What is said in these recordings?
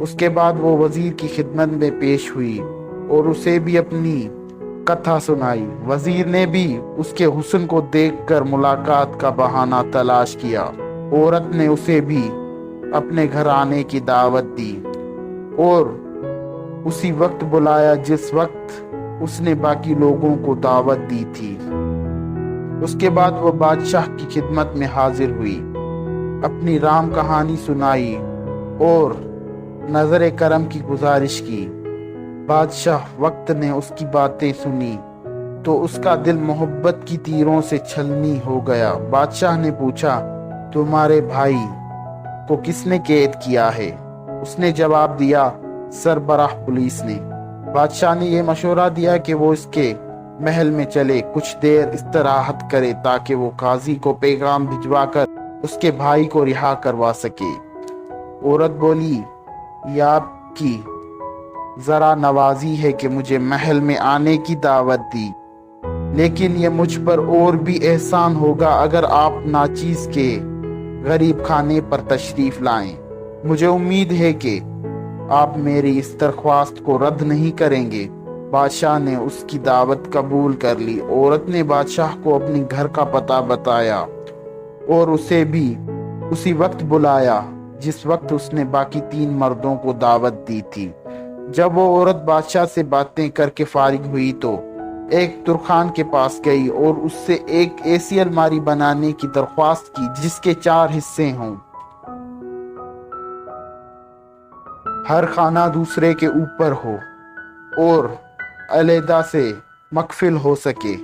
اس کے بعد وہ وزیر کی خدمت میں پیش ہوئی اور اسے بھی اپنی کتھا سنائی۔ وزیر نے بھی اس کے حسن کو دیکھ کر ملاقات کا بہانہ تلاش کیا۔ عورت نے اسے بھی اپنے گھر آنے کی دعوت دی اور اسی وقت بلایا جس وقت اس نے باقی لوگوں کو دعوت دی تھی۔ اس کے بعد وہ بادشاہ کی خدمت میں حاضر ہوئی، اپنی رام کہانی سنائی اور نظر کرم کی گزارش کی۔ بادشاہ وقت نے اس کی باتیں سنی تو اس کا دل محبت کی تیروں سے چھلنی ہو گیا۔ بادشاہ نے پوچھا، تمہارے بھائی کو کس نے قید کیا ہے؟ اس نے جواب دیا، سربراہ پولیس نے۔ بادشاہ نے یہ مشورہ دیا کہ وہ اس کے محل میں چلے، کچھ دیر استراحت کرے تاکہ وہ قاضی کو پیغام بھجوا کر اس کے بھائی کو رہا کروا سکے۔ عورت بولی، یہ آپ کی ذرا نوازی ہے کہ مجھے محل میں آنے کی دعوت دی، لیکن یہ مجھ پر اور بھی احسان ہوگا اگر آپ ناچیز کے غریب خانے پر تشریف لائیں۔ مجھے امید ہے کہ آپ میری اس درخواست کو رد نہیں کریں گے۔ بادشاہ نے اس کی دعوت قبول کر لی۔ عورت نے بادشاہ کو اپنے گھر کا پتہ بتایا اور اسے بھی اسی وقت بلایا جس وقت اس نے باقی 3 مردوں کو دعوت دی تھی۔ جب وہ عورت بادشاہ سے باتیں کر کے فارغ ہوئی تو ایک ترخان کے پاس گئی اور اس سے ایک ایسی الماری بنانے کی درخواست کی جس کے 4 حصے ہوں، ہر خانہ دوسرے کے اوپر ہو اور علیحدہ سے مقفل ہو سکے۔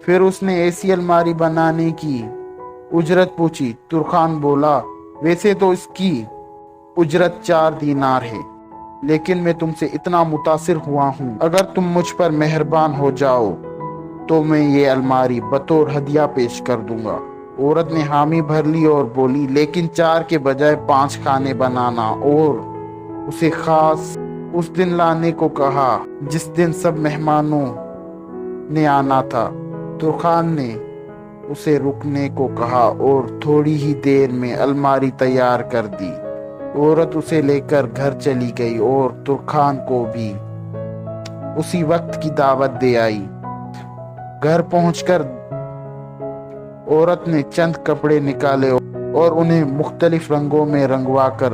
پھر اس نے ایسی الماری بنانے کی اجرت پوچھی۔ ترخان بولا، ویسے تو اس کی اجرت 4 دینار ہے، لیکن میں تم سے اتنا متاثر ہوا ہوں، اگر تم مجھ پر مہربان ہو جاؤ تو میں یہ الماری بطور ہدیہ پیش کر دوں گا۔ عورت نے حامی بھر لی اور بولی، لیکن 4 کے بجائے 5 خانے بنانا اور اسے خاص اس دن لانے کو کہا جس دن سب مہمانوں نے آنا تھا۔ ترخان نے اسے رکنے کو کہا اور تھوڑی ہی دیر میں الماری تیار کر دی۔ عورت اسے لے کر گھر چلی گئی اور ترخان کو بھی اسی وقت کی دعوت دے آئی۔ گھر پہنچ کر عورت نے چند کپڑے نکالے اور انہیں مختلف رنگوں میں رنگوا کر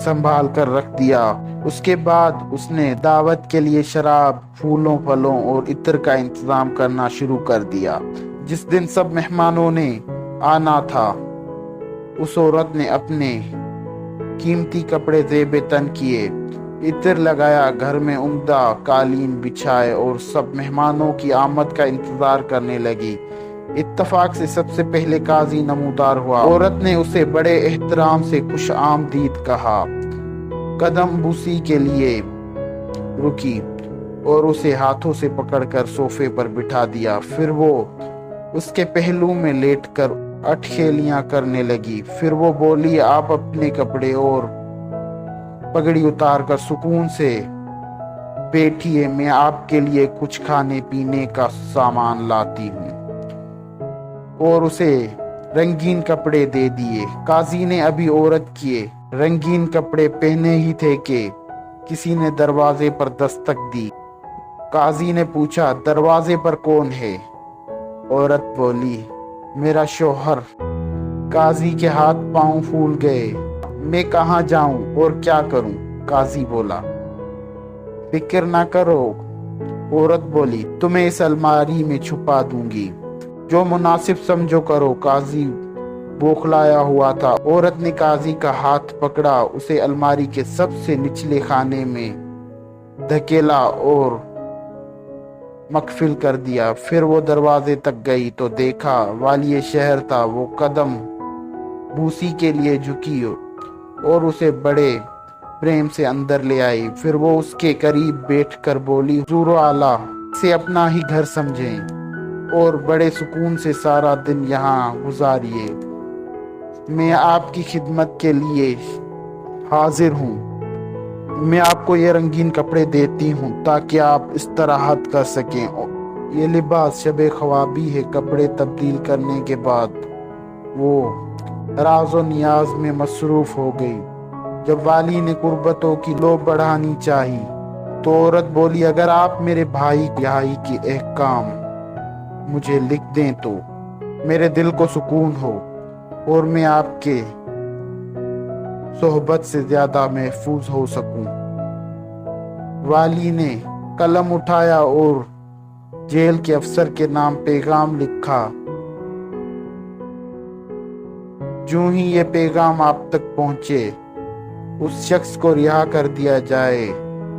سنبھال کر رکھ دیا۔ اس کے بعد اس نے دعوت کے لیے شراب، پھولوں، پھلوں اور عطر کا انتظام کرنا شروع کر دیا۔ جس دن سب مہمانوں نے آنا تھا، اس عورت نے اپنے قیمتی کپڑے زیب تن کیے، عطر لگایا، گھر میں عمدہ قالین بچھائے اور سب مہمانوں کی آمد کا انتظار کرنے لگی۔ اتفاق سے سب سے پہلے قاضی نمودار ہوا۔ عورت نے اسے بڑے احترام سے خوش آمدید کہا، قدم بوسی کے لیے رکی اور اسے ہاتھوں سے پکڑ کر صوفے پر بٹھا دیا۔ پھر وہ اس کے پہلو میں لیٹ کر اٹکھیلیاں کرنے لگی۔ پھر وہ بولی، آپ اپنے کپڑے اور پگڑی اتار کر سکون سے بیٹھیے، میں آپ کے لیے کچھ کھانے پینے کا سامان لاتی ہوں، اور اسے رنگین کپڑے دے دیے۔ قاضی نے ابھی عورت کیے رنگین کپڑے پہنے ہی تھے کہ کسی نے دروازے پر دستک دی۔ قاضی نے پوچھا، دروازے پر کون ہے؟ عورت بولی، میرا شوہر۔ قاضی کے ہاتھ پاؤں پھول گئے۔ میں کہاں جاؤں اور کیا کروں؟ قاضی بولا، فکر نہ کرو۔ عورت بولی، تمہیں اس الماری میں چھپا دوں گی، جو مناسب سمجھو کرو۔ قاضی بوکھلایا ہوا تھا۔ عورت نے قاضی کا ہاتھ پکڑا، اسے الماری کے سب سے نچلے خانے میں دھکیلا اور مقفل کر دیا۔ پھر وہ دروازے تک گئی تو دیکھا والی شہر تھا۔ وہ قدم بوسی کے لیے جھکی اور اسے بڑے پریم سے اندر لے آئی۔ پھر وہ اس کے قریب بیٹھ کر بولی، حضور اعلیٰ اسے اپنا ہی گھر سمجھیں اور بڑے سکون سے سارا دن یہاں گزاریے۔ میں آپ کی خدمت کے لیے حاضر ہوں۔ میں آپ کو یہ رنگین کپڑے دیتی ہوں تاکہ آپ استراحت کر سکیں۔ یہ لباس شب خوابی ہے۔ کپڑے تبدیل کرنے کے بعد وہ راز و نیاز میں مصروف ہو گئی جب والی نے قربتوں کی لو بڑھانی چاہی تو عورت بولی اگر آپ میرے بھائی رہائی کے احکام مجھے لکھ دیں تو میرے دل کو سکون ہو اور میں آپ کے صحبت سے زیادہ محفوظ ہو سکوں۔ والی نے قلم اٹھایا اور جیل کے افسر کے نام پیغام لکھا۔ جو ہی یہ پیغام آپ تک پہنچے اس شخص کو رہا کر دیا جائے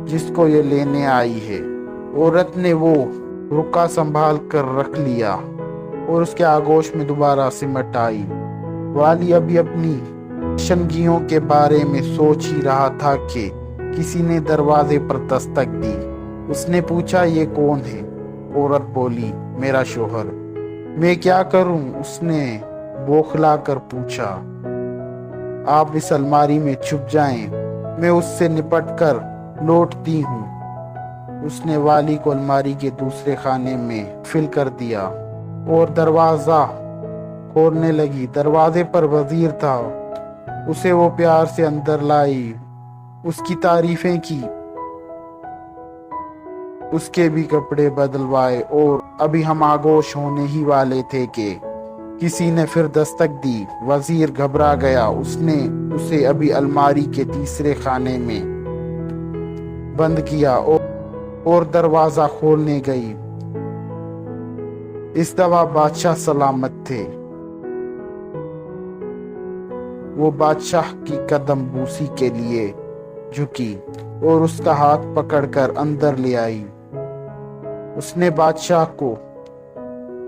جس کو یہ لینے آئی ہے۔ عورت نے وہ رکا سنبھال کر رکھ لیا اور اس کے آغوش میں دوبارہ سمٹ آئی۔ والی ابھی اپنی شنگیوں کے بارے میں سوچ ہی رہا تھا کہ کسی نے دروازے پر دستک دی۔ اس نے پوچھا یہ کون ہے؟ عورت بولی میرا شوہر۔ میں کیا کروں؟ اس نے بوکھلا کر پوچھا۔ آپ اس الماری میں چھپ جائیں، میں اس سے نپٹ کر لوٹتی ہوں۔ اس نے والی کو الماری کے دوسرے خانے میں فل کر دیا اور دروازہ کھولنے لگی۔ دروازے پر وزیر تھا۔ اسے وہ پیار سے اندر لائی، اس کی تعریفیں کی، اس کے بھی کپڑے بدلوائے اور ابھی ہم آگوش ہونے ہی والے تھے کہ کسی نے پھر دستک دی۔ وزیر گھبرا گیا۔ اس نے اسے ابھی الماری کے تیسرے خانے میں بند کیا اور دروازہ کھولنے گئی۔ اس دفعہ بادشاہ سلامت تھے۔ وہ بادشاہ کی قدم بوسی کے لیے جھکی اور اس کا ہاتھ پکڑ کر اندر لے آئی۔ اس نے بادشاہ کو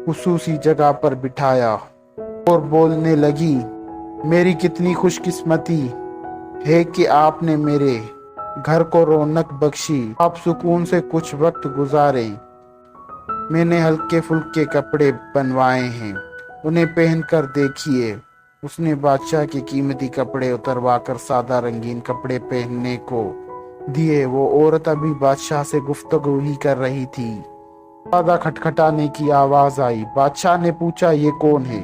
خصوصی جگہ پر بٹھایا اور بولنے لگی میری کتنی خوش قسمتی ہے کہ آپ نے میرے گھر کو رونق بخشی۔ آپ سکون سے کچھ وقت گزاریں۔ میں نے ہلکے پھلکے کپڑے بنوائے ہیں، انہیں پہن کر دیکھیے۔ اس نے بادشاہ کے قیمتی کپڑے اتروا کر سادہ رنگین کپڑے پہننے کو دیے۔ وہ عورت ابھی بادشاہ سے گفتگو ہی کر رہی تھی۔ دروازہ کھٹکھٹانے کی آواز آئی۔ بادشاہ نے پوچھا یہ کون ہے؟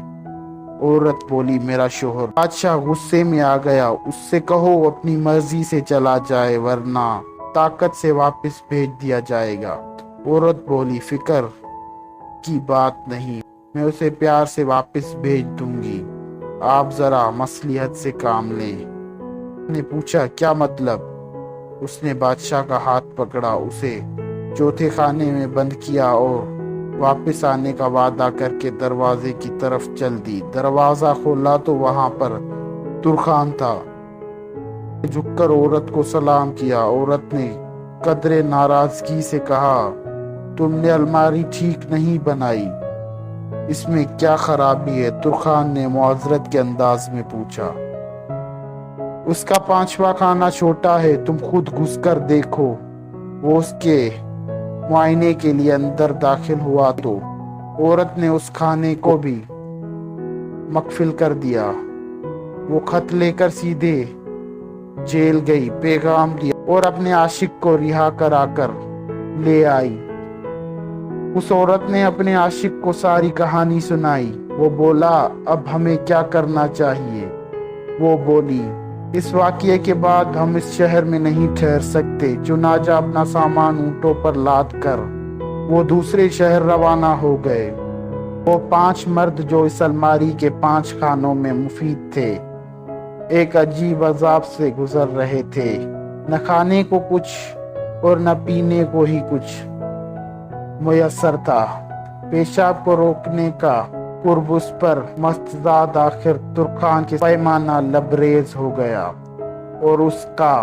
عورت بولی میرا شوہر۔ بادشاہ غصے میں آ گیا۔ اس سے کہو اپنی مرضی سے چلا جائے ورنہ طاقت سے واپس بھیج دیا جائے گا۔ عورت بولی فکر کی بات نہیں، میں اسے پیار سے واپس بھیج دوں گی، آپ ذرا مصلحت سے کام لیں۔ نے پوچھا کیا مطلب؟ اس نے بادشاہ کا ہاتھ پکڑا، اسے چوتھے خانے میں بند کیا اور واپس آنے کا وعدہ کر کے دروازے کی طرف چل دی۔ دروازہ کھولا تو وہاں پر ترخان تھا۔ جھک کر عورت کو سلام کیا۔ عورت نے قدرے ناراضگی سے کہا تم نے الماری ٹھیک نہیں بنائی، اس میں کیا خرابی ہے؟ ترخان نے معذرت کے انداز میں پوچھا۔ اس کا 5واں خانہ چھوٹا ہے، تم خود گھس کر دیکھو۔ وہ اس کے معائنے کے لیے اندر داخل ہوا تو عورت نے اس خانے کو بھی مقفل کر دیا۔ وہ خط لے کر سیدھے جیل گئی، پیغام دیا اور اپنے عاشق کو رہا کرا کر لے آئی۔ اس عورت نے اپنے عاشق کو ساری کہانی سنائی۔ وہ بولا اب ہمیں کیا کرنا چاہیے؟ وہ بولی اس واقعے کے بعد ہم اس شہر میں نہیں ٹھہر سکتے۔ چنانچہ اپنا سامان اونٹوں پر لاد کر وہ دوسرے شہر روانہ ہو گئے۔ وہ 5 مرد جو اس الماری کے 5 خانوں میں مفید تھے ایک عجیب عذاب سے گزر رہے تھے۔ نہ کھانے کو کچھ اور نہ پینے کو ہی کچھ میسر تھا۔ پیشاب کو روکنے کا قرب اس پر مستزاد آخر ترخان کے پیمانہ لبریز ہو گیا اور اس کا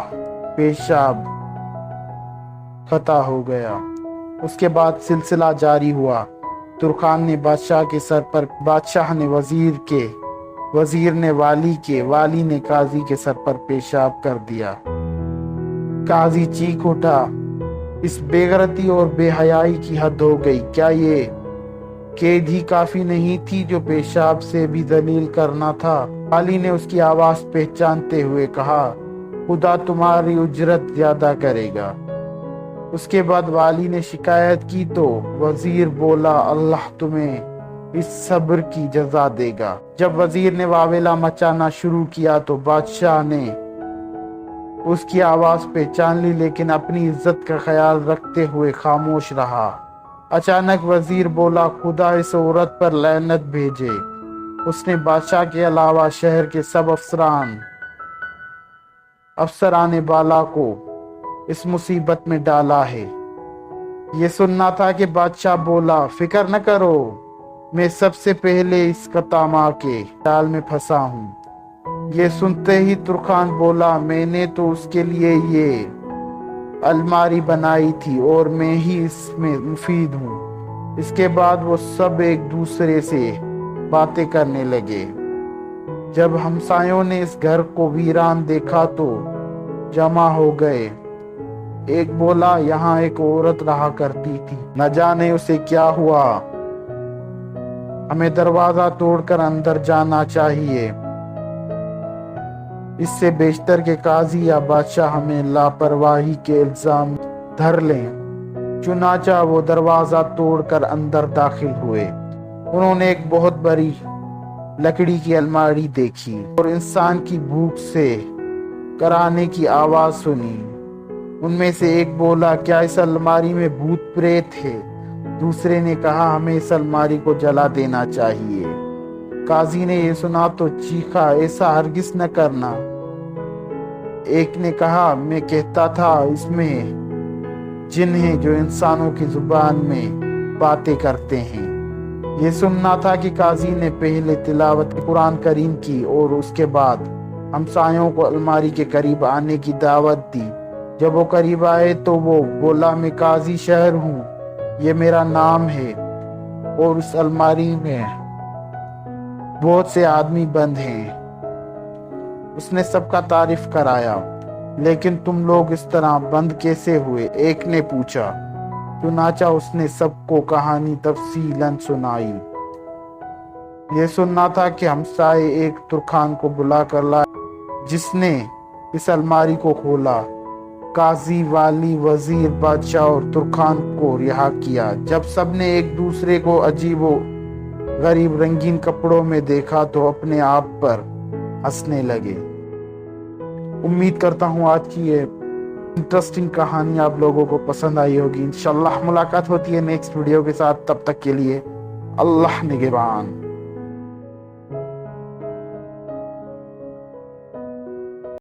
پیشاب خطا ہو گیا۔ اس کے بعد سلسلہ جاری ہوا۔ ترخان نے بادشاہ کے سر پر، بادشاہ نے وزیر کے، وزیر نے والی کے، والی نے قاضی کے سر پر پیشاب کر دیا۔ قاضی چیخ اٹھا اس بے غیرتی اور بے حیائی کی حد ہو گئی۔ کیا یہ قید ہی کافی نہیں تھی جو پیشاب سے بھی ذلیل کرنا تھا؟ والی نے اس کی آواز پہچانتے ہوئے کہا خدا تمہاری اجرت زیادہ کرے گا۔ اس کے بعد والی نے شکایت کی تو وزیر بولا اللہ تمہیں اس صبر کی جزا دے گا۔ جب وزیر نے واویلا مچانا شروع کیا تو بادشاہ نے اس کی آواز پہچان لی لیکن اپنی عزت کا خیال رکھتے ہوئے خاموش رہا۔ اچانک وزیر بولا، خدا اس عورت پر لعنت بھیجے، اس نے بادشاہ کے علاوہ شہر کے سب افسران بالا کو اس مصیبت میں ڈالا ہے۔ یہ سننا تھا کہ بادشاہ بولا، فکر نہ کرو، میں سب سے پہلے اس قطامہ کے جال میں پھنسا ہوں۔ یہ سنتے ہی ترکھان بولا، میں نے تو اس کے لیے یہ الماری بنائی تھی اور میں ہی اس میں مفید ہوں۔ اس کے بعد وہ سب ایک دوسرے سے باتیں کرنے لگے۔ جب ہمسایوں نے اس گھر کو ویران دیکھا تو جمع ہو گئے۔ ایک بولا، یہاں ایک عورت رہا کرتی تھی، نہ جانے اسے کیا ہوا، ہمیں دروازہ توڑ کر اندر جانا چاہیے، اس سے بیشتر کہ قاضی یا بادشاہ ہمیں لاپرواہی کے الزام دھر لیں۔ چنانچہ وہ دروازہ توڑ کر اندر داخل ہوئے۔ انہوں نے ایک بہت بڑی لکڑی کی الماری دیکھی اور انسان کی بھوک سے کرانے کی آواز سنی۔ ان میں سے ایک بولا، کیا اس الماری میں بھوت پریت ہے؟ دوسرے نے کہا، ہمیں اس الماری کو جلا دینا چاہیے۔ قاضی نے یہ سنا تو چیخا، ایسا ہرگز نہ کرنا۔ ایک نے کہا، میں کہتا تھا اس میں جن ہیں جو انسانوں کی زبان میں باتیں کرتے ہیں۔ یہ سننا تھا کہ قاضی نے پہلے تلاوت قرآن کریم کی اور اس کے بعد ہمسایوں کو الماری کے قریب آنے کی دعوت دی۔ جب وہ قریب آئے تو وہ بولا، میں قاضی شہر ہوں، یہ میرا نام ہے، اور اس الماری میں بہت سے آدمی بند ہیں۔ اس نے سب کا تعارف کرایا، لیکن تم لوگ اس طرح بند کیسے ہوئے؟ ایک نے پوچھا۔ چنانچہ اس نے سب کو کہانی تفصیلاً سنائی۔ یہ سننا تھا کہ ہمسائے ایک ترکھان کو بلا کر لائے جس نے اس الماری کو کھولا۔ قاضی، والی، وزیر، بادشاہ اور ترکھان کو رہا کیا۔ جب سب نے ایک دوسرے کو عجیب و غریب رنگین کپڑوں میں دیکھا تو اپنے آپ پر ہنسنے لگے۔ امید کرتا ہوں آج کی یہ انٹرسٹنگ کہانی آپ لوگوں کو پسند آئی ہوگی۔ انشاءاللہ ملاقات ہوتی ہے نیکسٹ ویڈیو کے ساتھ، تب تک کے لیے اللہ نگہبان۔